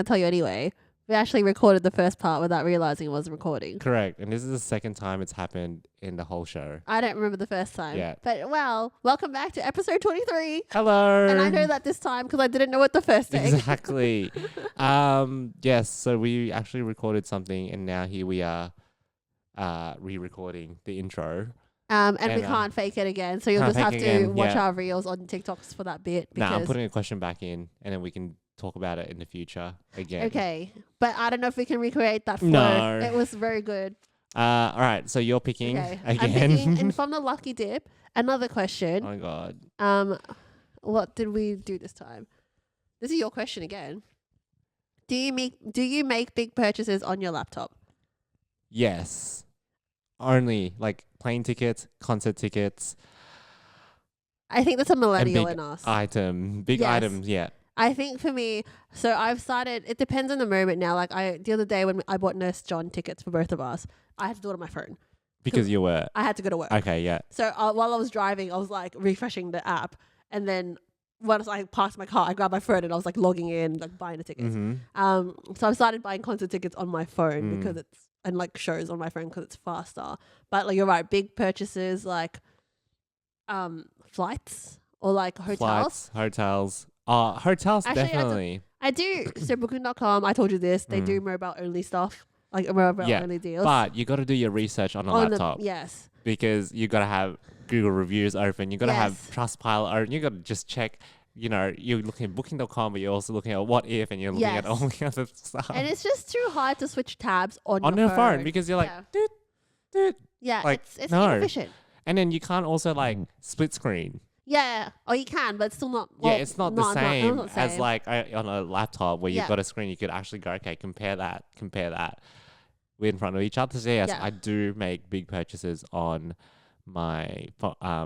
going to tell you anyway. We actually recorded the first part without realizing it wasn't recording. Correct. And this is the second time it's happened in the whole show. I don't remember the first time. Yeah. But, well, welcome back to episode 23. Hello. And I know that this time because I didn't know it the first day. Exactly. Yes, so we actually recorded something and now here we are re-recording the intro. And we can't fake it again. So you'll just have to watch our reels on TikToks for that bit. Nah, I'm putting a question back in and then we can talk about it in the future again. Okay. But I don't know if we can recreate that flow. No. It was very good. All right, so you're picking again. I'm picking, and from the lucky dip, another question. Oh my God. What did we do this time? This is your question again. Do you make big purchases on your laptop? Yes. Only like plane tickets, concert tickets. I think that's a millennial in us. Big items, yeah. I think for me, so I've started, it depends on the moment now. Like the other day when I bought Nurse John tickets for both of us, I had to do it on my phone. Because you were. I had to go to work. Okay, yeah. So while I was driving, I was like refreshing the app. And then once I parked my car, I grabbed my phone and I was like logging in, like buying the tickets. Mm-hmm. So I started buying concert tickets on my phone because and like shows on my phone because it's faster. But like you're right, big purchases like flights or like hotels. Hotels, actually, definitely. I do. So booking.com, I told you this, they do mobile only stuff, like mobile only deals. But you got to do your research on a laptop. Yes. Because you got to have Google reviews open. You got to have Trustpilot open. You got to just check, you're looking at booking.com, but you're also looking at what if, and you're looking at all the other stuff. And it's just too hard to switch tabs on your phone because you're like, doot. Yeah, like, it's inefficient. And then you can't also like split screen. Yeah, or you can, but it's still not. Well, it's not the same as like on a laptop where you've got a screen. You could actually go, okay, compare that in front of each other. So yes, I do make big purchases on my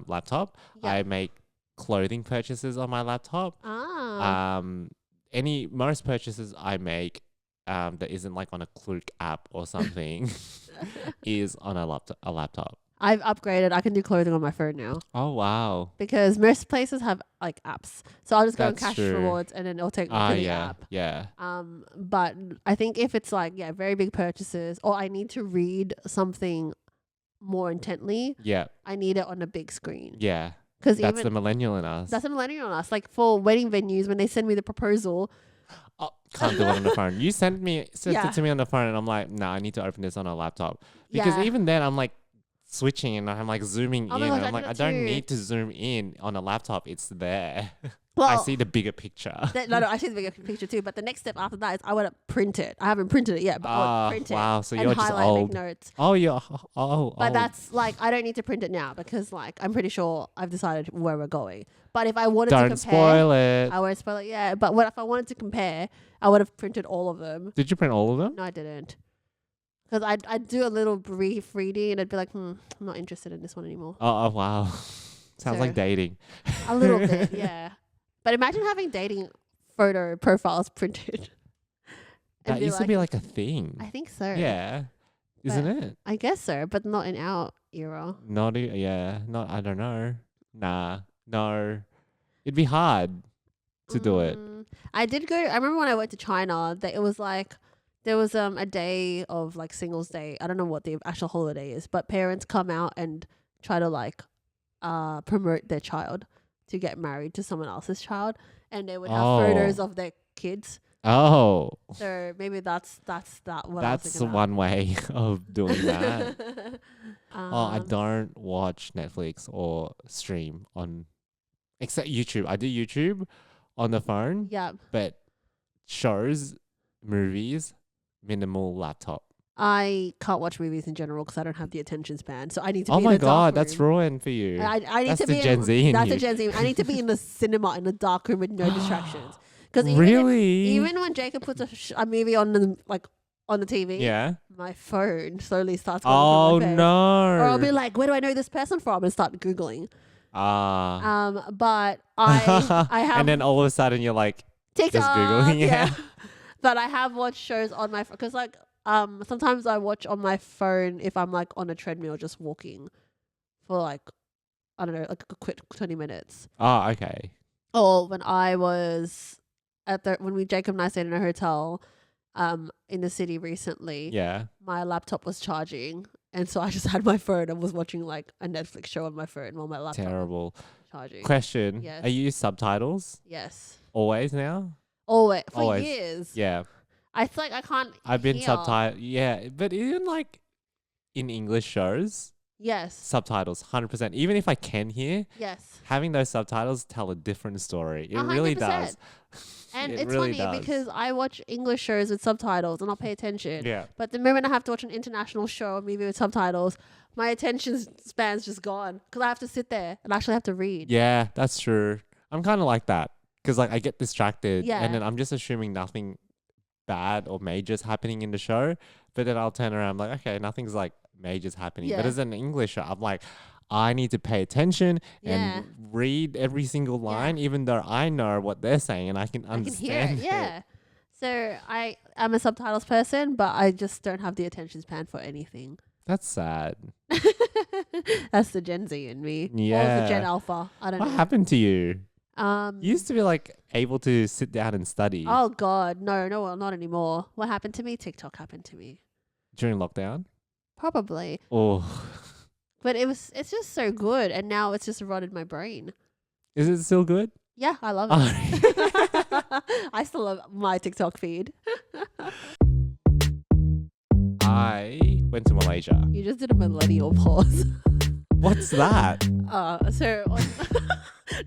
laptop. Yeah. I make clothing purchases on my laptop. Most purchases I make that isn't like on a Klook app or something is on a laptop. I've upgraded. I can do clothing on my phone now. Oh, wow. Because most places have like apps. So I'll just go on Cash Rewards and then it'll take me to the app. Yeah. But I think if it's like, very big purchases or I need to read something more intently, I need it on a big screen. Yeah. Because that's the millennial in us. That's the millennial in us. Like for wedding venues, when they send me the proposal, can't do it on the phone. You sent it to me on the phone and I'm like, nah, I need to open this on a laptop. Because even then I'm like switching and I'm like zooming in. And I'm like, I don't need to zoom in on a laptop. It's there. Well, I see the bigger picture. I see the bigger picture too. But the next step after that is I want to print it. I haven't printed it yet, but I would print it. Wow, so and you're just old. Make notes. Oh, you're old. But that's like, I don't need to print it now because like I'm pretty sure I've decided where we're going. But if I wanted to compare. Don't spoil it. I won't spoil it, yeah. But if I wanted to compare, I would have printed all of them. Did you print all of them? No, I didn't. Because I'd do a little brief reading and I'd be like, I'm not interested in this one anymore. Oh wow. Sounds like dating. A little bit, yeah. But imagine having dating photo profiles printed. That used to be like a thing. I think so. Yeah. Isn't it? I guess so, but not in our era. Not, I don't know. Nah, no. It'd be hard to do it. I remember when I went to China, that it was like, there was a day of like Singles Day. I don't know what the actual holiday is, but parents come out and try to like promote their child to get married to someone else's child, and they would have photos of their kids. Oh. So maybe that's that. That's one way of doing that. I don't watch Netflix or stream on, except YouTube. I do YouTube on the phone. Yeah. But shows, movies, minimal laptop. I can't watch movies in general because I don't have the attention span. So I need to be Oh in my the dark God, room. that's ruined for you. I need that's to the be Gen Z in That's you. the Gen Z. I need to be in the cinema in the dark room with no distractions. Because even when Jacob puts a movie on the TV, my phone slowly starts going Oh from my face. no. Or I'll be like, where do I know this person from? And start Googling. But I have and then all of a sudden you're like TikTok, just Googling. Yeah. But I have watched shows on my phone because like sometimes I watch on my phone if I'm like on a treadmill just walking for like, I don't know, like a quick 20 minutes. Oh, okay. Or when I was when Jacob and I stayed in a hotel in the city recently. Yeah. My laptop was charging, and so I just had my phone and was watching like a Netflix show on my phone while my laptop Terrible. was charging. Question. Yes. Are you use subtitles? Yes. Always now? Always. For Always. years. Yeah. I feel like I can't I've been hear. subtitle. Yeah. But even like in English shows, Yes. subtitles, 100%. Even if I can hear, Yes. having those subtitles tell a different story. It really 100%. does. And It it's really funny does. because I watch English shows with subtitles and I'll pay attention. Yeah. But the moment I have to watch an international show or movie with subtitles, my attention span's just gone because I have to sit there and actually have to read. Yeah, that's true. I'm kind of like that because like I get distracted Yeah. and then I'm just assuming nothing bad or major's happening in the show. But then I'll turn around, I'm like, okay, nothing's like major's happening. But Yeah. as an English show, I'm like, I need to pay attention Yeah. and read every single line, even though I know what they're saying and I can I can understand hear it. Yeah. So I'm a subtitles person, but I just don't have the attention span for anything. That's sad. That's the Gen Z in me. Or the Yeah. Gen Alpha. I don't What know. happened to you? Um, You used to be like able to sit down and study oh God, no, well, not anymore. What happened to me? TikTok happened to me. during lockdown. Probably. Oh, But it's just so good, and now it's just rotted my brain. is it still good? Yeah, I love Oh. it. I still love my TikTok feed. I went to Malaysia. You just did a millennial pause. What's that?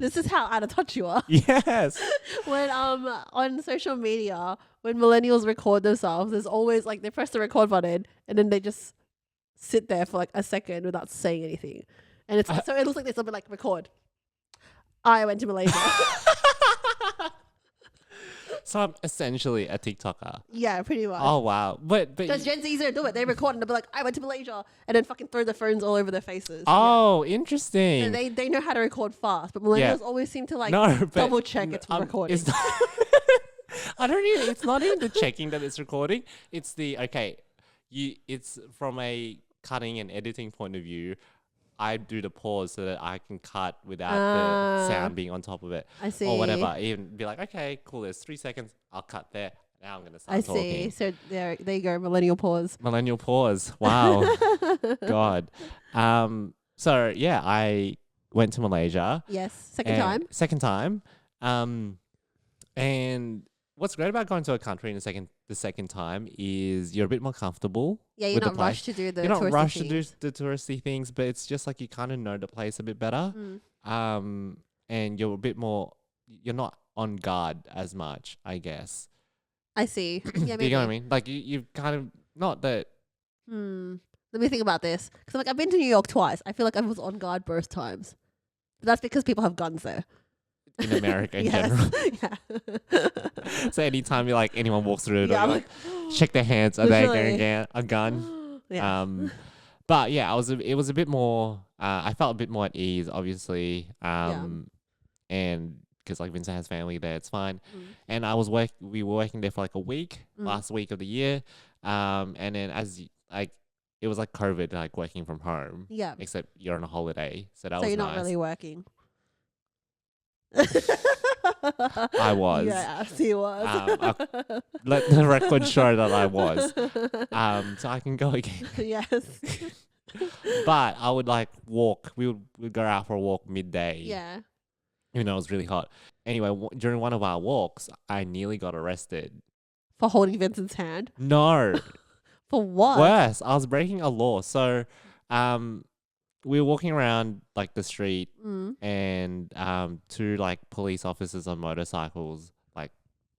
This is how out of touch you are. Yes. When on social media, when millennials record themselves, there's always like they press the record button and then they just sit there for like a second without saying anything, and it's so it looks like there's something like record. I went to Malaysia. So I'm essentially a TikToker. Yeah, pretty much. Oh wow. But Because Gen Z's don't do it. They record and they'll be like, I went to Malaysia, and then fucking throw their phones all over their faces. oh, Yeah. interesting. So they know how to record fast, but millennials always seem to like no, but double check it's recording. It's not, I don't even. It's not even the checking that it's recording. It's the okay. It's from a cutting and editing point of view. I do the pause so that I can cut without the sound being on top of it. I see. Or whatever. Even be like, okay, cool. There's 3 seconds. I'll cut there. Now I'm gonna start talking. I see. So there you go. Millennial pause. Millennial pause. Wow. God. So yeah, I went to Malaysia. Yes. Second time. And what's great about going to a country in the second time is you're a bit more comfortable. Yeah, you're with the not place. rushed to do the You're not touristy rushed to do things. the touristy things, but it's just like you kind of know the place a bit better. And you're a bit more. You're not on guard as much, I guess. I see. Yeah, Do maybe. you know what I mean? Like you've kind of not that. Let me think about this. Because I've been to New York twice. I feel like I was on guard both times. But that's because people have guns there. In America in Yes. general. Yeah. So anytime anyone walks through the Yeah, door, I'm like, check their hands. Are they going to Literally. get a gun? Yeah. But yeah, it was a bit more. I felt a bit more at ease, obviously. And because like Vincent has family there, it's fine. And we were working there for like a week, last week of the year. And then it was like COVID, like working from home. Yeah. Except you're on a holiday, so that So was you're nice. not really working. I was. Yeah, he was. Let the record show that I was. So I can go again. Yes. But I would like walk. We'd go out for a walk midday. Yeah. Even though it was really hot. Anyway, during one of our walks, I nearly got arrested. For holding Vincent's hand. No. For what? Worse. I was breaking a law. So, we were walking around like the street and 2 like police officers on motorcycles like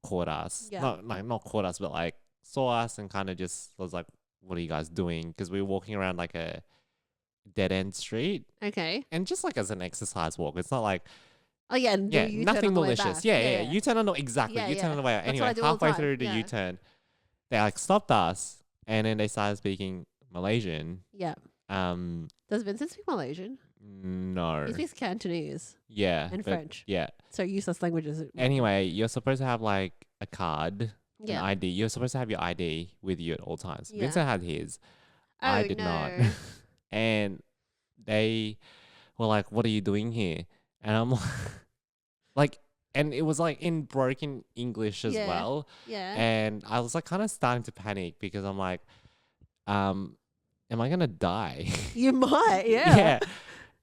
caught us. Yeah. Not caught us, but like saw us and kind of just was like, what are you guys doing? Because we were walking around like a dead end street. Okay. And just like as an exercise walk. It's not like Oh yeah, and yeah, do U-turn nothing on the way malicious. back. Yeah. You turn on the exactly. Yeah, You turn yeah. on the way out. That's what Anyway, I do all the halfway time. through the Yeah. U-turn, they like stopped us and then they started speaking Malaysian. Yeah. Um, Does Vincent speak Malaysian? no. He speaks Cantonese Yeah. and but- French. Yeah. So useless languages. Anyway, you're supposed to have like a card, Yeah. an ID. You're supposed to have your ID with you at all times. Yeah. Vincent had his. Oh, I did not. no. And they were like, "What are you doing here?" And I'm like, And it was like in broken English as well. Yeah. And I was like kind of starting to panic because I'm like, am I gonna die? You might, yeah. Yeah.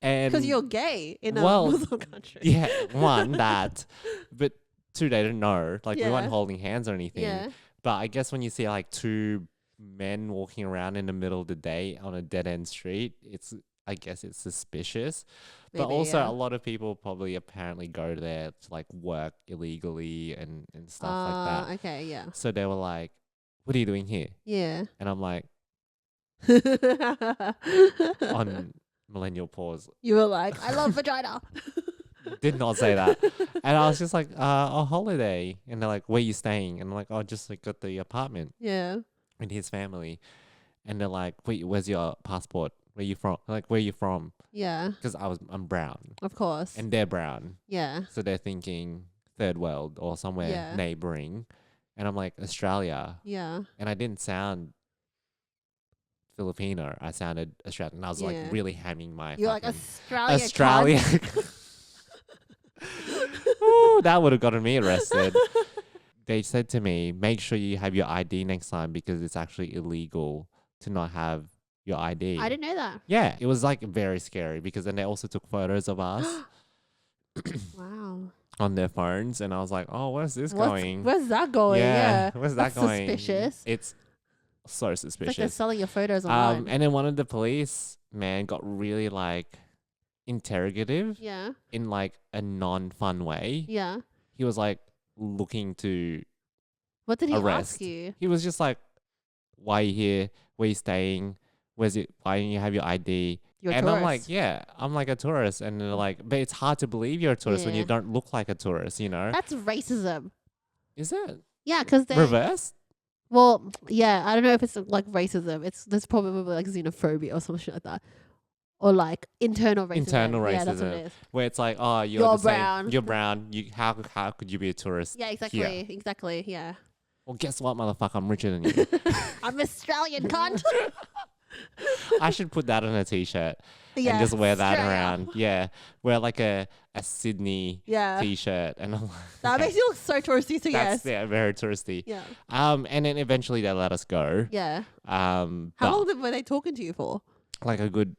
And because you're gay in a well, Muslim country. Yeah, one that, but two, they didn't know. Like we weren't Yeah. holding hands or anything. Yeah. But I guess when you see like two men walking around in the middle of the day on a dead end street, I guess it's suspicious. But Maybe, also yeah. a lot of people probably apparently go there to like work illegally and stuff like that. Okay, yeah. So they were like, "What are you doing here?" Yeah. And I'm like, on millennial pause, You were like, I love vagina. did not say that. And I was just like, a holiday. And they're like, where you staying? And I'm like, oh, just like got the apartment Yeah. with his family. And they're like, wait, where's your passport? Where you from? I'm like, where you from? Yeah. Because I'm brown Of course. and they're brown. Yeah. So they're thinking third world or somewhere Yeah. neighboring. And I'm like, Australia. Yeah. And I didn't sound Filipino. I sounded Australian. And I was like Yeah. really hamming my You're like fucking Australia. Australia. Ooh, that would have gotten me arrested. They said to me, make sure you have your ID next time because it's actually illegal to not have your ID. I didn't know that. Yeah, it was like very scary because then they also took photos of us Wow. on their phones, and I was like, oh, where's this going? Where's that going? Yeah. Where's That's that going? suspicious. It's so It's like they're suspicious. selling your photos online. And then one of the police man got really like interrogative yeah. in like a non-fun way. Yeah. He was like looking to What did he arrest. ask you? He was just like, why are you here? Where you staying? Where's it? Why don't you have your ID? You're a And tourist. I'm like, yeah, I'm like a tourist. And they're like, but it's hard to believe you're a tourist when you Yeah. don't look like a tourist, you know? That's racism. Is it Yeah, because they. reverse? Well, yeah, I don't know if it's like racism. There's probably like xenophobia or something like that, or like internal racism. Internal Yeah, that's what racism. it is. Where it's like, oh, you're You're the same- brown. You're brown. How could you be a tourist? Yeah, exactly, exactly. Yeah, Well, guess what, motherfucker? I'm richer than you. I'm Australian, cunt. I should put that on a t-shirt Yeah, and just wear that Australia. around. Yeah, wear like a Sydney Yeah, t-shirt, and I'm like, that okay, makes you look so touristy. So yes, that's very touristy. yeah, And then eventually they let us go. yeah. How How long were they talking to you for? like a good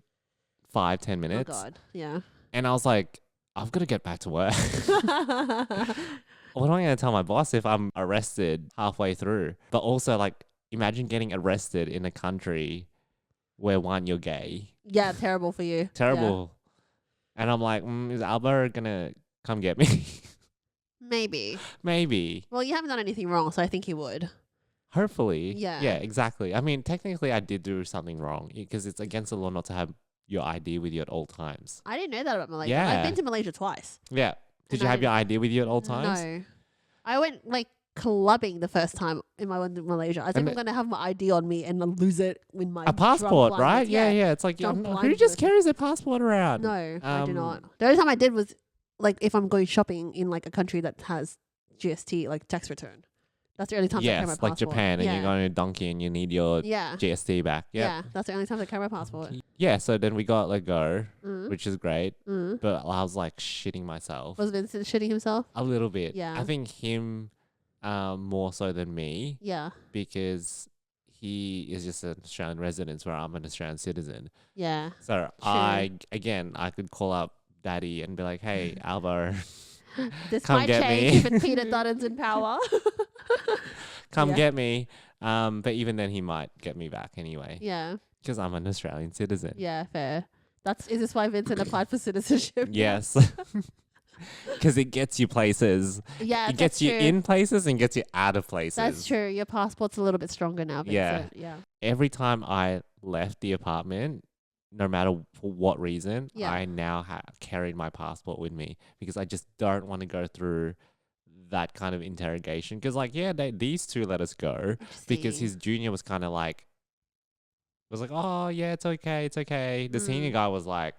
5-10 minutes. Oh God, yeah. And I was like, I've got to get back to work. What am I going to tell my boss if I'm arrested halfway through? But also, like, imagine getting arrested in a country where one, you're gay. Yeah, terrible for you. Terrible. And I'm like, is Alba going to come get me? Yeah. Maybe. Maybe. Well, you haven't done anything wrong, so I think he would. Hopefully. Yeah. Yeah, exactly. I mean, technically, I did do something wrong because it's against the law not to have your ID with you at all times. I didn't know that about Malaysia. Yeah. I've been to Malaysia twice. Yeah. Did And you have I- your ID with you at all times? No. I went like clubbing the first time in my one to Malaysia. I think And I'm gonna have my ID on me and I'll lose it in my A passport, drunk right? blindness. Yeah. It's like, Drunk who blindness. just carries their passport around? No, I do Um, not. The only time I did was like if I'm going shopping in like a country that has GST, like tax return. That's the only time I carry my Yes, passport. like Japan, and yeah. you're going to a donkey and you need your Yeah. GST back. Yeah. That's the only time I carry my passport. Yeah, so then we got let go, Mm. which is great. Mm. But I was like shitting myself Was Vincent shitting himself? a little bit. Yeah. I think him more so than me Yeah. because he is just an Australian resident where I'm an Australian citizen. Yeah. So I could call up daddy and be like, hey, Alvo, This Come might get change me. if Peter Dutton's in power. come Yeah. get me. But even then he might get me back anyway Yeah. because I'm an Australian citizen. Yeah, fair. Is this why Vincent applied for citizenship? Yes. Because it gets you places. Yeah, It gets you true. in places and gets you out of places. That's true. Your passport's a little bit stronger now, Vincent. Yeah. Every time I left the apartment, no matter for what reason, Yeah. I now carried my passport with me because I just don't want to go through that kind of interrogation. Because, like, yeah, these two let us go because Interesting. his junior was kind of like, oh, yeah, it's okay. The senior Mm. guy was like,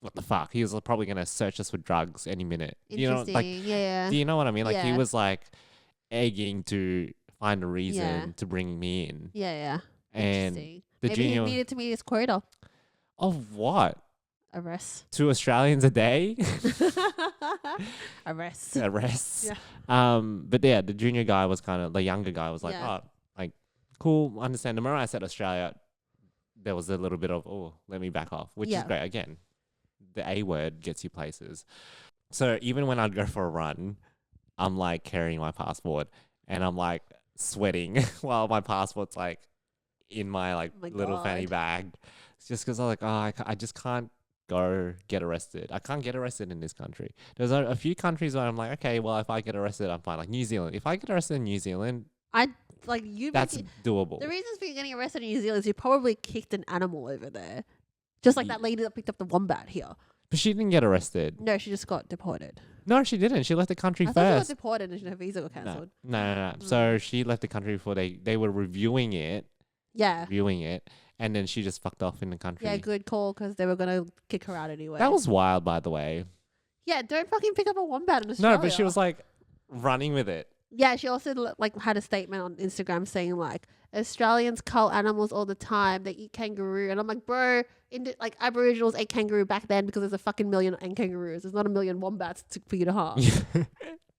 what the fuck? He was probably going to search us for drugs any minute. You know, Interesting. like, yeah. do you know what I mean? Like, he Yeah. was like egging to find a reason Yeah. to bring me in. Yeah. And Interesting. the Maybe junior he needed to meet his quota of what? Arrests. 2 Australians a day. Arrests. Arrests. Yeah. But yeah, the junior guy was kind of, the younger guy was like, Yeah. oh, like, cool, understand. The moment I said Australia, there was a little bit of, oh, let me back off, which is great. Again, the A word gets you places. So even when I'd go for a run, I'm like carrying my passport and I'm like sweating while my passport's like in my like little fanny bag. It's just because I'm like, oh, I just can't go get arrested. I can't get arrested in this country. There's a few countries where I'm like, okay, well, if I get arrested, I'm fine. Like New Zealand. If I get arrested in New Zealand, that's doable. The reasons for you getting arrested in New Zealand is you probably kicked an animal over there. Just like that lady that picked up the wombat here. But she didn't get arrested. No, she just got deported. No, she didn't. She left the country first. I thought she got deported and her visa got cancelled. No. So she left the country before they were reviewing it. Yeah. Reviewing it. And then she just fucked off in the country. Yeah, good call, because they were going to kick her out anyway. That was wild, by the way. Yeah, don't fucking pick up a wombat in Australia. No, but she was like running with it. Yeah, she also like had a statement on Instagram saying like, Australians cull animals all the time. They eat kangaroo. And I'm like, bro, like Aboriginals ate kangaroo back then because there's a fucking million kangaroos. There's not a million wombats for you to harm.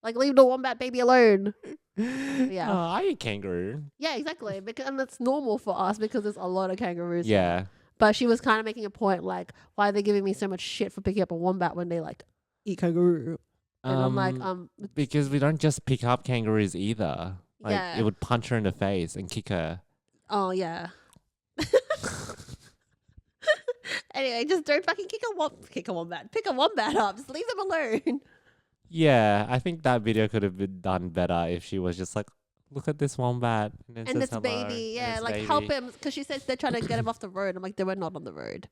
Like, leave the wombat baby alone. Yeah. Oh, I eat kangaroo. Yeah, exactly. And it's normal for us because there's a lot of kangaroos. Yeah. But she was kind of making a point like, why are they giving me so much shit for picking up a wombat when they like eat kangaroo? And I'm like, because we don't just pick up kangaroos either. Like, yeah. It would punch her in the face and kick her. Oh, yeah. Anyway, just don't fucking kick a wombat. Pick a wombat up. Just leave them alone. Yeah, I think that video could have been done better if she was just like, look at this wombat. And it's baby. Yeah, like baby. Help him. Because she says they're trying to get him off the road. I'm like, they were not on the road.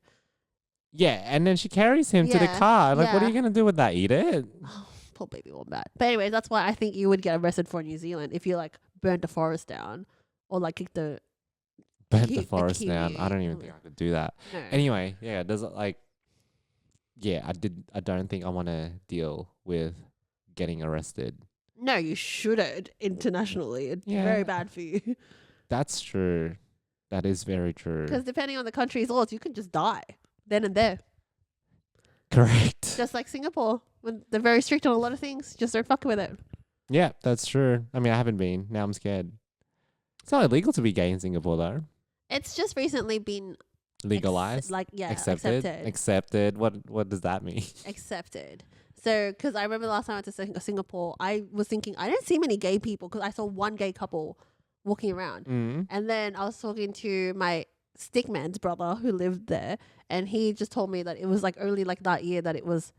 Yeah, and then she carries him to the car. Like, what are you going to do with that? Eat it? Oh, poor baby wombat. But anyways, that's why I think you would get arrested for New Zealand if you like burnt the forest down or like kicked the... Burnt the forest down. I don't even think I could do that. No. Anyway, yeah, there's like... Yeah, I don't think I want to deal with getting arrested. No, you shouldn't internationally. It's very bad for you. That's true. That is very true. Because depending on the country's laws, you can just die then and there. Correct. Just like Singapore. When they're very strict on a lot of things, just don't fuck with it. Yeah, that's true. I mean, I haven't been. Now I'm scared. It's not illegal to be gay in Singapore, though. It's just recently been... Legalized? Accepted. What does that mean? Accepted. So, because I remember last time I went to Singapore, I was thinking, I didn't see many gay people because I saw one gay couple walking around. Mm. And then I was talking to my stickman's brother who lived there, and he just told me that it was like only like that year that it was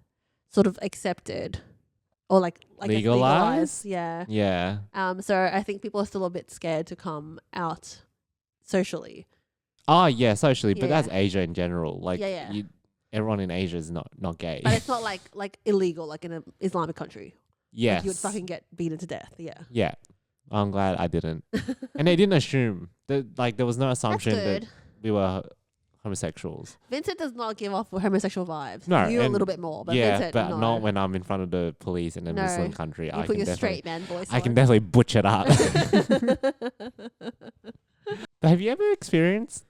sort of accepted or like legalized. Yeah. Yeah. So I think people are still a bit scared to come out socially. Oh, yeah, socially, but that's Asia in general. Like, yeah. Everyone in Asia is not gay. But it's not like illegal, like in an Islamic country. Yes. Like you would fucking get beaten to death, yeah. Yeah. I'm glad I didn't. And they didn't assume. Like, there was no assumption that we were homosexuals. Vincent does not give off homosexual vibes. No. You a little bit more, but yeah, Vincent, but not when I'm in front of the police in a Muslim country. You put your straight man voice on. I can definitely butch it up. But have you ever experienced...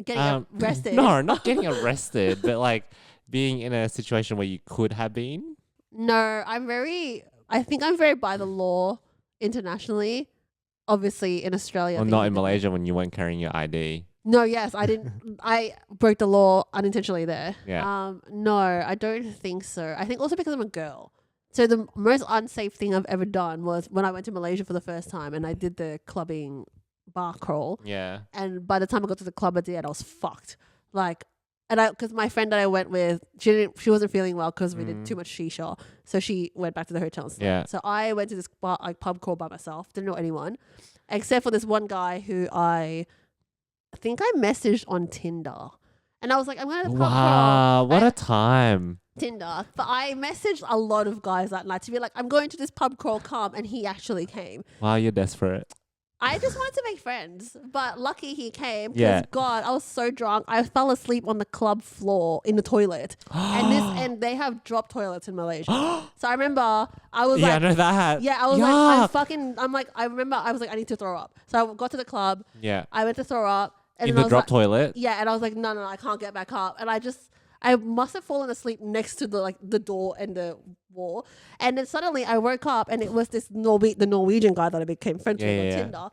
Getting arrested? No, not getting arrested, but like being in a situation where you could have been? No, I think I'm very by the law internationally. Obviously in Australia. Well, not in Malaysia when you weren't carrying your ID. No, yes, I didn't. I broke the law unintentionally there. Yeah. No, I don't think so. I think also because I'm a girl. So the most unsafe thing I've ever done was when I went to Malaysia for the first time and I did the clubbing bar crawl. Yeah. And by the time I got to the club at the end, I was fucked. Like, because my friend that I went with, she wasn't feeling well because we did too much shisha. So she went back to the hotel and slept. Yeah. So I went to this bar, like pub crawl by myself. Didn't know anyone except for this one guy who I think I messaged on Tinder. And I was like, I'm going to the pub crawl. Wow, what a time. Tinder. But I messaged a lot of guys that night to be like, I'm going to this pub crawl, come. And he actually came. Wow, you're desperate. I just wanted to make friends, but lucky he came because God, I was so drunk. I fell asleep on the club floor in the toilet, and they have drop toilets in Malaysia. So I remember I was I know that. Yeah, I was like, I remember I was like, I need to throw up. So I got to the club. Yeah. I went to throw up. And in the drop toilet? Yeah, and I was like, no, I can't get back up. And I I must have fallen asleep next to the door and the wall. And then suddenly I woke up and it was the Norwegian guy that I became friends with on Tinder.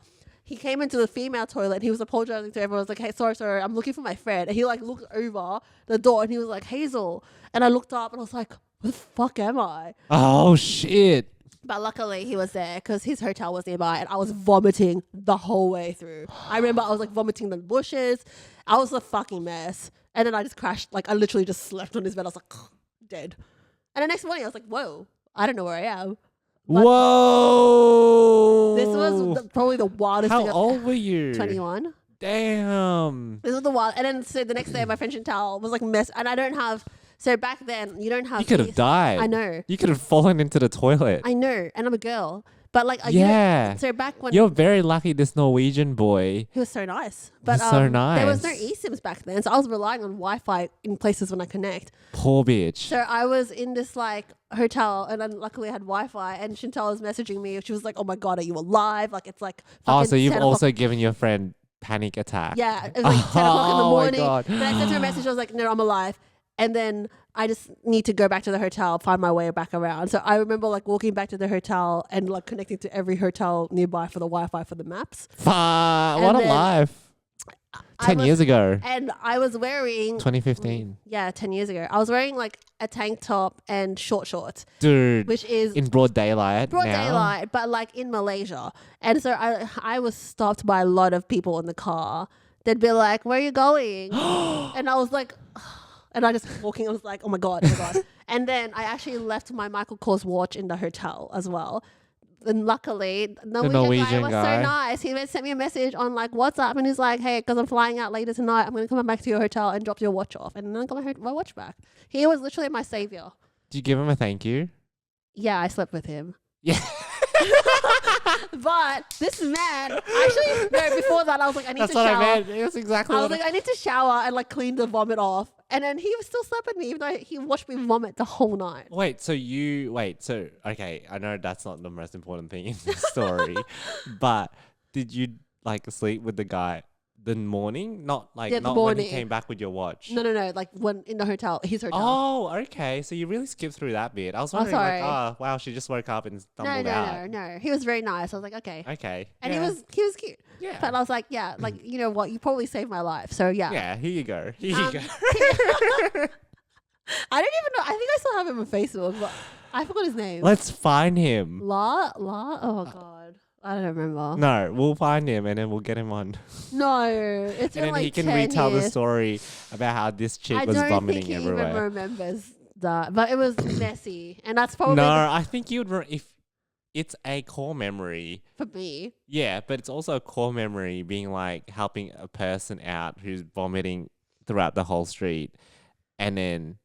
He came into the female toilet and he was apologizing to everyone. I was like, hey, sorry, I'm looking for my friend. And he like looked over the door and he was like, Hazel. And I looked up and I was like, where the fuck am I? Oh, shit. But luckily he was there because his hotel was nearby and I was vomiting the whole way through. I remember I was like vomiting in the bushes. I was a fucking mess. And then I just crashed. Like I literally just slept on his bed. I was like, dead. And the next morning I was like, whoa, I don't know where I am. But whoa. This was probably the wildest thing. How old were you? 21. Damn. This was the wild. And then so the next day my friend Chantal was like mess. And I don't have. So back then you don't have. You could have died. I know. You could have fallen into the toilet. I know. And I'm a girl. But like, so back when you're very lucky, this Norwegian boy. He was so nice. But so nice. There was no eSIMs back then, so I was relying on Wi-Fi in places when I connect. Poor bitch. So I was in this like hotel, and then luckily I had Wi-Fi. And Chantal was messaging me. She was like, "Oh my god, are you alive?" Like it's like. So you've also given your friend panic attack. Yeah, it was like 10 o'clock in the morning. My god. Then I sent her a message. I was like, "No, I'm alive." And then I just need to go back to the hotel, find my way back around. So I remember like walking back to the hotel and like connecting to every hotel nearby for the Wi-Fi for the maps. What a life. 10 years ago. And I was wearing... 2015. Yeah, 10 years ago. I was wearing like a tank top and short shorts. Dude. Which is... In broad daylight daylight, but like in Malaysia. And so I was stopped by a lot of people in the car. They'd be like, where are you going? And I was like... And I just walking, I was like, oh my God. And then I actually left my Michael Kors watch in the hotel as well. And luckily, the Norwegian guy was so nice. He sent me a message on like WhatsApp and he's like, hey, because I'm flying out later tonight, I'm going to come back to your hotel and drop your watch off. And then I got my watch back. He was literally my savior. Did you give him a thank you? Yeah, I slept with him. Yeah. But this man, actually, no, before that, I was like, I need to shower. That's what I meant. It was exactly I was like, I need to shower and like clean the vomit off. And then he still slept with me, even though he watched me vomit the whole night. Okay, I know that's not the most important thing in the story, but did you like sleep with the guy the morning? Not when he came back with your watch. No. Like when in the hotel, his hotel. Oh, okay. So you really skipped through that bit. I was wondering, wow, she just woke up and stumbled out. No. He was very nice. I was like, okay. Okay. And he was cute. Yeah. But I was like, yeah, like you know what? You probably saved my life. So yeah. Yeah. Here you go. I don't even know. I think I still have him on Facebook, but I forgot his name. Let's find him. La. Oh God. I don't remember. No, we'll find him and then we'll get him on. No, it's been and then like he can 10 retell years. the story about how this chick was vomiting everywhere. I don't think he even remembers that, but it was messy, and that's probably I think you would. If it's a core memory for me. Yeah, but it's also a core memory being like helping a person out who's vomiting throughout the whole street, and then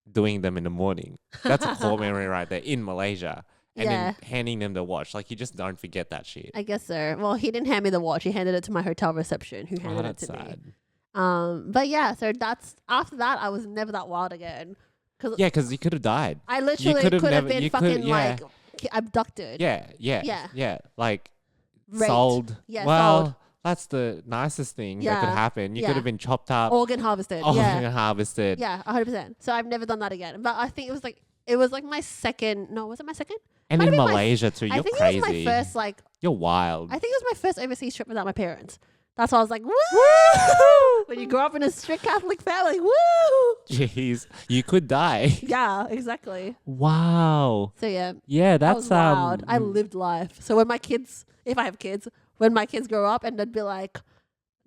doing them in the morning. That's a core memory right there in Malaysia. And then handing them the watch. Like, you just don't forget that shit. I guess so. Well, he didn't hand me the watch. He handed it to my hotel reception, who handed it to me. But yeah, so after that, I was never that wild again. Because you could have died. I literally could have been fucking like abducted. Yeah. Like, raped. Sold. Yeah, well, sold. That's the nicest thing that could happen. You could have been chopped up. Organ harvested. Harvested. Yeah, 100%. So I've never done that again. But I think it was like my second. No, was it my second? And in Malaysia too, you're crazy. I think it was my first You're wild. I think it was my first overseas trip without my parents. That's why I was like, woo! When you grow up in a strict Catholic family, woo! Jeez, you could die. Yeah, exactly. Wow. So yeah. Yeah, that's was wild. I lived life. So when my kids, if I have kids, when my kids grow up and they'd be like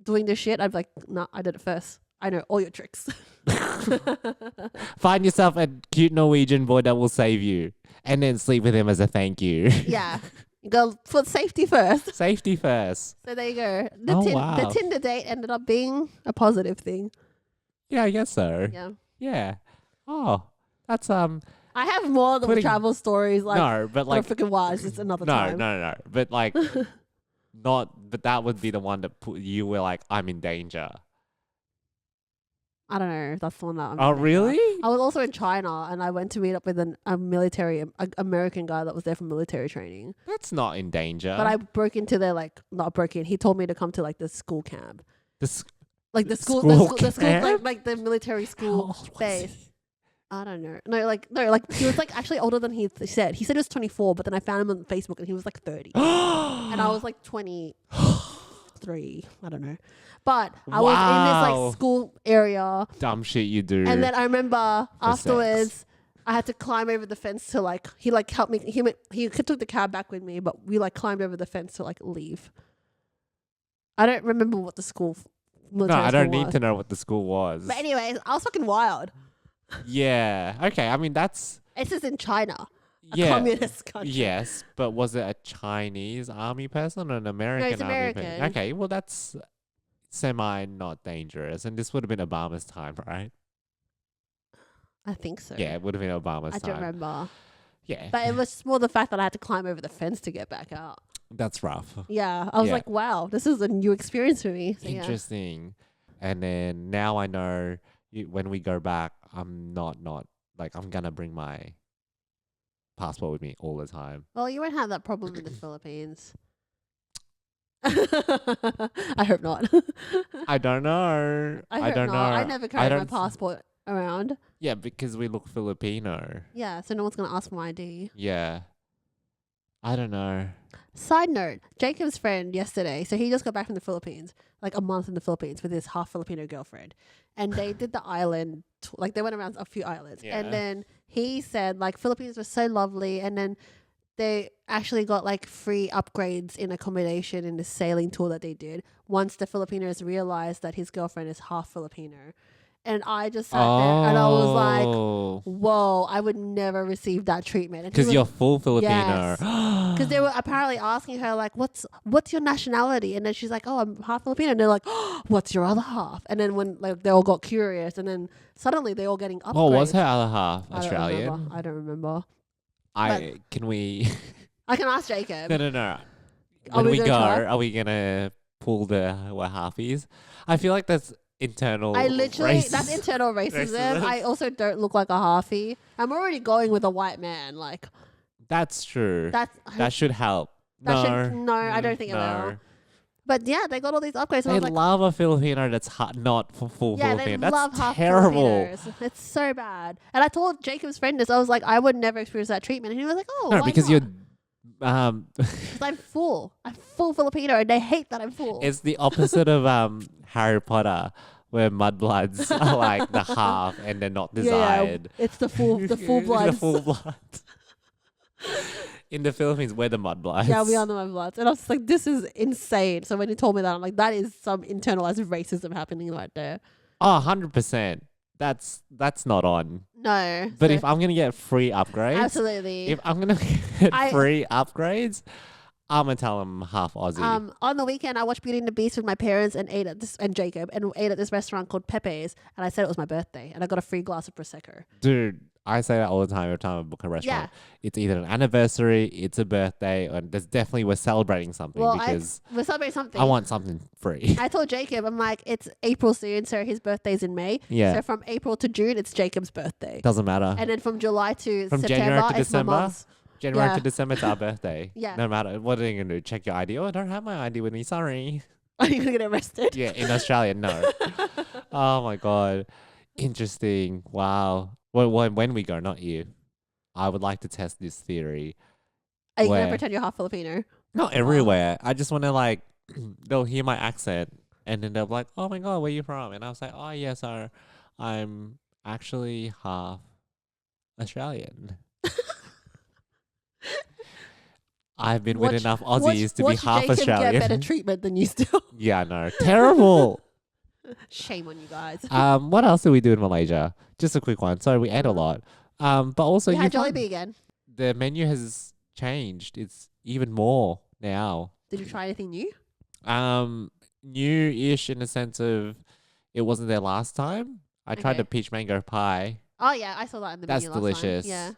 doing this shit, I'd be like, no, I did it first. I know all your tricks. Find yourself a cute Norwegian boy that will save you. And then sleep with him as a thank you. Yeah. Go for safety first. Safety first. So there you go. Wow. The Tinder date ended up being a positive thing. Yeah, I guess so. Yeah. Yeah. Oh, that's I have more than travel stories. Like no, but like freaking wise. It's another time. No. But like, But that would be the one that you were like, I'm in danger. I don't know. That's the one that I'm. Oh, really? I was also in China, and I went to meet up with a military American guy that was there for military training. That's not in danger. But I broke into their not broke in. He told me to come to like the school camp. Like the school, like the military school base. I don't know. No, like he was like actually older than he said. He said he was 24, but then I found him on Facebook and he was like 30, and I was like 23. I don't know, but I was in this like school area. Dumb shit you do. And then I remember afterwards, I had to climb over the fence to like he like helped me. He took the cab back with me, but we like climbed over the fence to like leave. I don't remember what the school. No, I don't need to know what the school was. But anyways, I was fucking wild. Yeah. Okay. I mean, it's just in China, a communist country. Yes, but was it a Chinese army person or an American army person? Okay, well that's semi not dangerous, and this would have been Obama's time, right? I think so. Yeah, it would have been Obama's time. I don't remember. Yeah, but it was more the fact that I had to climb over the fence to get back out. That's rough. Yeah, I was like, wow, this is a new experience for me. So, interesting. And then now I know when we go back, I'm not like I'm gonna bring my passport with me all the time. Well, you won't have that problem in the Philippines. I hope not. I don't know. I don't know. I never carry my passport around. Yeah, because we look Filipino. Yeah, so no one's gonna ask for my ID. Yeah. I don't know. Side note, Jacob's friend yesterday, so he just got back from the Philippines, like a month in the Philippines with his half Filipino girlfriend. And they did the island, like they went around a few islands. Yeah. And then he said like Philippines was so lovely. And then they actually got like free upgrades in accommodation in the sailing tour that they did once the Filipinos realized that his girlfriend is half Filipino. And I just sat there and I was like, whoa, I would never receive that treatment. Because you're full Filipino. Because they were apparently asking her, like, what's your nationality? And then she's like, oh, I'm half Filipino. And they're like, oh, what's your other half? And then when like they all got curious and then suddenly they all getting upgrades. What was her other half? Australian? I don't remember. I can ask Jacob. No. When we go, are we going to pull the halfies? I feel like that's internal that's internal racism. I also don't look like a halfie. I'm already going with a white man. Like that's true. That should help. I don't think it will. But yeah, they got all these upgrades. They love a Filipino that's not full Filipino. They that's love half terrible. Filipinos. It's so bad. And I told Jacob's friend this. I was like, I would never experience that treatment. And he was like, oh, no, because not? You're. Because I'm full Filipino, and they hate that I'm full. It's the opposite of Harry Potter, where mudbloods are like the half and they're not desired. Yeah, it's the full bloods. The full bloods. In the Philippines, we're the mudbloods. Yeah, we are the mudbloods. And I was like, this is insane. So when he told me that, I'm like, that is some internalized racism happening right there. Oh, 100%. That's not on. No. But if I'm going to get free upgrades. Absolutely. If I'm going to get free upgrades, I'm going to tell them half Aussie. On the weekend, I watched Beauty and the Beast with my parents and ate at this restaurant called Pepe's. And I said it was my birthday. And I got a free glass of Prosecco. Dude, I say that all the time every time I book a restaurant. Yeah. It's either an anniversary, it's a birthday, and we're celebrating something because we're celebrating something. I want something free. I told Jacob, I'm like, it's April soon, so his birthday's in May. Yeah. So from April to June, it's Jacob's birthday. Doesn't matter. And then from July to from September, January to it's December. my mom's. January to December, it's our birthday. Yeah. No matter. What are you going to do? Check your ID? Oh, I don't have my ID with me. Sorry. Are you going to get arrested? Yeah, in Australia, no. Oh my God. Interesting. Wow. Well, when we go, not you. I would like to test this theory. Are you going to pretend you're half Filipino? Not everywhere. I just want to like, they'll hear my accent and then they'll be like, oh my God, where are you from? And I'll say, oh yes, I'm actually half Australian. I've been with enough Aussies to be half Jacob Australian. Get better treatment than you still. Yeah, no, terrible. Shame on you guys. What else did we do in Malaysia? Just a quick one. Sorry, we ate a lot. But also, you had Jollibee again. The menu has changed. It's even more now. Did you try anything new? New-ish in the sense of it wasn't there last time. I tried the peach mango pie. Oh yeah, I saw that in the menu last time. That's delicious. Yeah.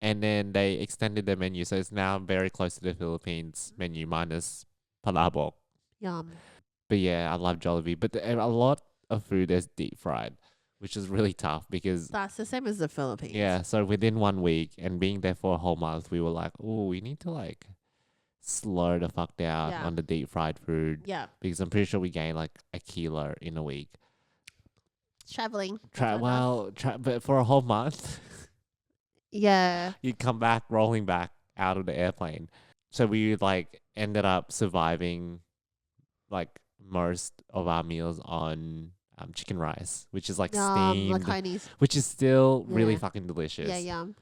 And then they extended their menu, so it's now very close to the Philippines menu minus palabok. Yum. But yeah, I love Jollibee. But a lot of food is deep fried, which is really tough because that's the same as the Philippines. Yeah, so within 1 week and being there for a whole month, we were like, oh, we need to like slow the fuck down on the deep fried food. Yeah. Because I'm pretty sure we gained like a kilo in a week. Traveling. But for a whole month. Yeah. You'd come back, rolling back out of the airplane. So we like ended up surviving like most of our meals on chicken rice, which is like steamed, like Chinese. which is still really fucking delicious. Yeah, yum.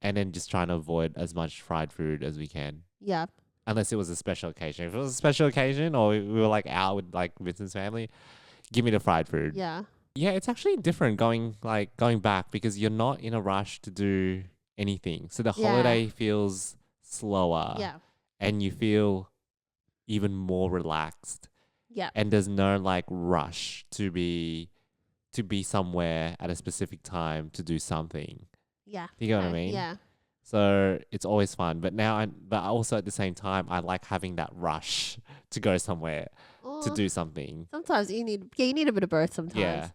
And then just trying to avoid as much fried food as we can. Yeah. Unless it was a special occasion. If it was a special occasion or we were like out with like Vincent's family, give me the fried food. Yeah. Yeah, it's actually different going back because you're not in a rush to do anything. So the holiday feels slower. Yeah. And you feel even more relaxed. Yeah. And there's no like rush to be somewhere at a specific time to do something. Yeah. You get what I mean? Yeah. So it's always fun. But also at the same time, I like having that rush to go somewhere to do something. Sometimes you need a bit of both sometimes. Yeah.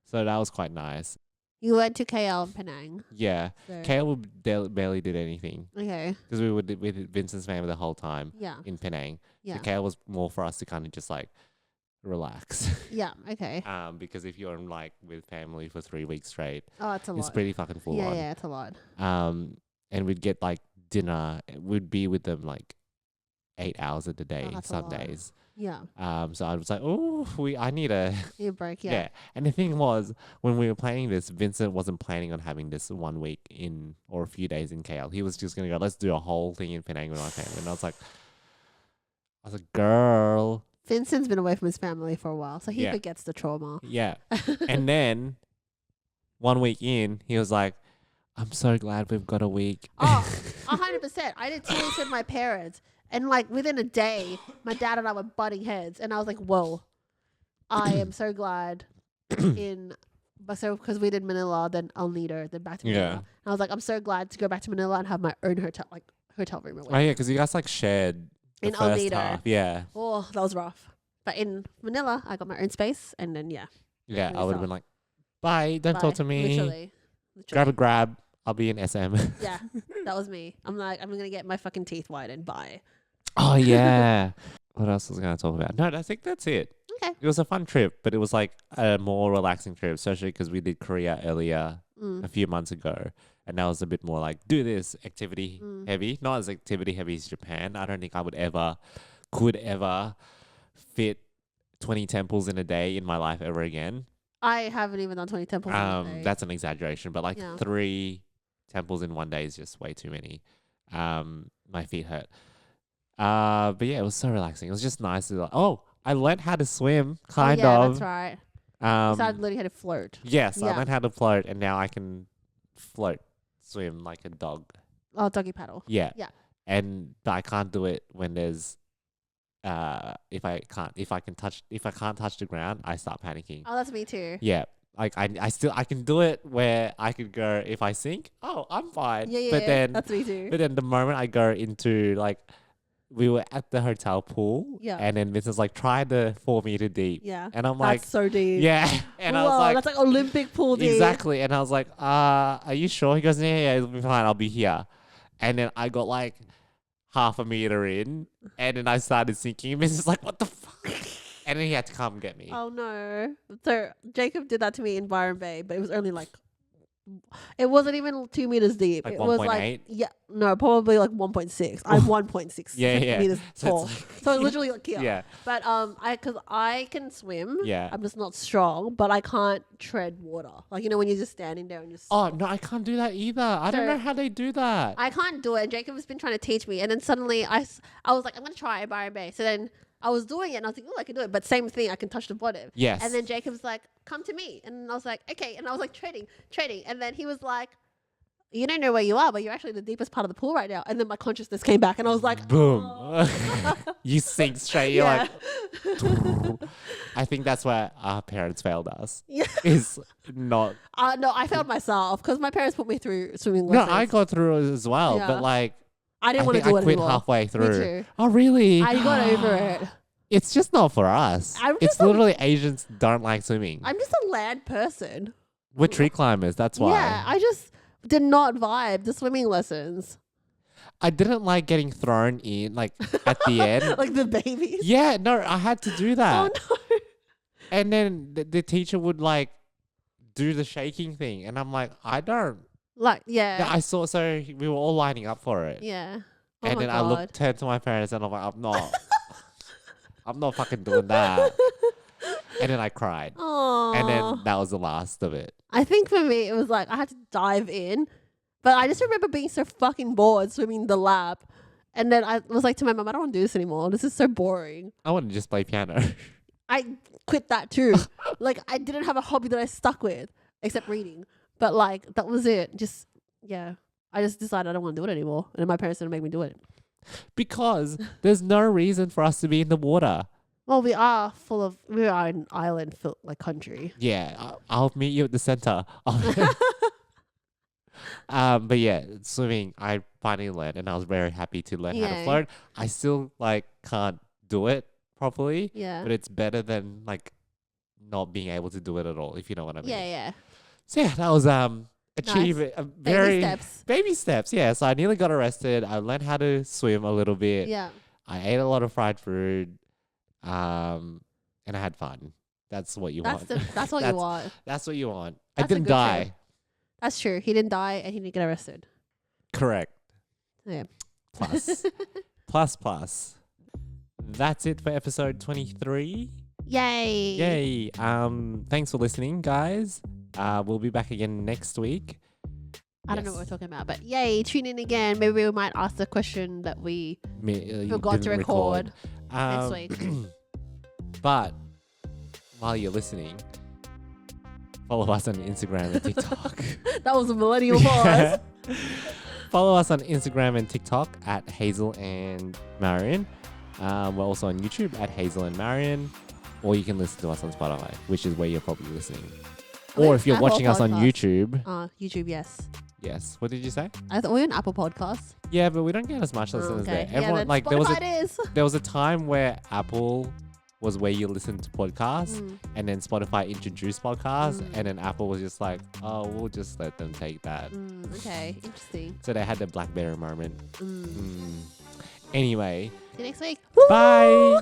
So that was quite nice. You went to KL and Penang. Yeah. So. KL barely did anything. Okay. Because we were with Vincent's family the whole time. Yeah. In Penang. Yeah. So KL was more for us to kind of just like relax. Yeah. Okay. Because if you're like with family for 3 weeks straight, it's a lot. It's pretty fucking full on. Yeah, it's a lot. And we'd get like dinner. We'd be with them like 8 hours of the day some days. Yeah. So I was like, I need a break. Yeah. And the thing was, when we were planning this, Vincent wasn't planning on having this 1 week or a few days in KL. He was just gonna go, let's do a whole thing in Penang with my family. And I was like, girl. Vincent's been away from his family for a while, so he forgets the trauma. Yeah. And then 1 week in, he was like, I'm so glad we've got a week. 100%. I did 2 weeks with my parents. And like within a day, my dad and I were butting heads. And I was like, whoa, I am so glad because we did Manila, then El Nido, then back to Manila. And I was like, I'm so glad to go back to Manila and have my own hotel room. Oh yeah, because you guys like shared in El Nido. Half. Yeah. Oh, that was rough. But in Manila, I got my own space. And then, Yeah, I would have been like, bye, don't talk to me. Literally. Grab. I'll be in SM. Yeah, that was me. I'm like, I'm going to get my fucking teeth whitened. Bye. Oh, yeah. What else was I going to talk about? No, I think that's it. Okay. It was a fun trip, but it was like a more relaxing trip, especially because we did Korea earlier a few months ago. And that was a bit more like, do this activity heavy. Not as activity heavy as Japan. I don't think I could ever fit 20 temples in a day in my life ever again. I haven't even done 20 temples in a day. That's an exaggeration, but like 3 temples in one day is just way too many. My feet hurt. But yeah, it was so relaxing. It was just nice to I learned how to swim, kind of. That's right. You started learning how to float. Yes, I learned how to float, and now I can swim like a dog. Oh, doggy paddle. Yeah. Yeah. But I can't do it when there's if I can't touch the ground, I start panicking. Oh, that's me too. Yeah. Like I can do it where I could go if I sink. Oh, I'm fine. Yeah, but then that's me too. But then the moment I go into like, we were at the hotel pool. Yeah. And then Vince's like, try the 4 meter deep. Yeah. And I'm like, that's so deep. Yeah. And I was like, that's like Olympic pool deep. Exactly. And I was like, are you sure? He goes, yeah, it'll be fine. I'll be here. And then I got like half a meter in, and then I started sinking. Vince's like, what the fuck? And then he had to come get me. Oh no. So Jacob did that to me in Byron Bay, but it was only like, it wasn't even 2 meters deep. Like it 1. was like 8? Probably like 1.6. I'm 1.6 meters tall. So it's literally like here. Yeah. But because I can swim. Yeah. I'm just not strong, but I can't tread water. Like, you know, when you're just standing there and just. Oh no, I can't do that either. I don't know how they do that. I can't do it. And Jacob has been trying to teach me, and then suddenly I was like, I'm gonna try it, Byron Bay. So then I was doing it, and I was like, oh, I can do it. But same thing, I can touch the bottom. Yes. And then Jacob's like, come to me. And I was like, okay. And I was like, trading. And then he was like, you don't know where you are, but you're actually in the deepest part of the pool right now. And then my consciousness came back, and I was like, boom. Oh. You sink straight. You're like, I think that's where our parents failed us. Yeah. Is not. No, I failed myself because my parents put me through swimming lessons. No, I got through it as well. Yeah. But like, I didn't want to do it anymore. I quit halfway through. Me too. Oh, really? I got over it. It's just not for us. It's literally Asians don't like swimming. I'm just a land person. We're tree climbers. That's why. Yeah, I just did not vibe the swimming lessons. I didn't like getting thrown in like at the end. Like the babies. Yeah, no, I had to do that. Oh no. And then the teacher would like do the shaking thing, and I'm like, I don't. Like yeah. I saw, so we were all lining up for it. Yeah. Oh And my then God. I turned to my parents, and I'm like, I'm not fucking doing that. And then I cried. Oh. And then that was the last of it. I think for me, it was like I had to dive in. But I just remember being so fucking bored swimming in the lab. And then I was like to my mum, I don't want to do this anymore. This is so boring. I want to just play piano. I quit that too. Like I didn't have a hobby that I stuck with except reading. But like that was it. Just, yeah. I just decided I don't want to do it anymore. And then my parents didn't make me do it. Because there's no reason for us to be in the water. Well, we are an island like country. Yeah, I'll meet you at the center. But yeah, swimming, I finally learned, and I was very happy to learn how to float. I still like can't do it properly. Yeah. But it's better than like not being able to do it at all, if you know what I mean. Yeah, yeah. So yeah, that was achievement. Nice. Baby steps. Yeah. So I nearly got arrested. I learned how to swim a little bit. Yeah. I ate a lot of fried food. And I had fun. That's what you want. That's what you want. That's what you want. That's I didn't die. Trip. That's true. He didn't die and he didn't get arrested. Correct. Yeah. Plus. That's it for episode 23. Yay. Thanks for listening, guys. We'll be back again next week. I don't know what we're talking about, but yay, tune in again. Maybe we might ask the question that we forgot to record next week. But while you're listening, follow us on Instagram and TikTok. That was a millennial pause. Follow us on Instagram and TikTok at Hazel and Marion. We're also on YouTube at Hazel and Marion. Or you can listen to us on Spotify, which is where you're probably listening. Or if you're watching us on YouTube. YouTube, yes. Yes. What did you say? I thought we were an Apple Podcast. Yeah, but we don't get as much listeners there. Everyone, yeah, like Spotify there was a time where Apple was where you listen to podcasts, and then Spotify introduced podcasts, and then Apple was just like, oh, we'll just let them take that. Okay, interesting. So they had the BlackBerry moment. Anyway. See you next week. Bye.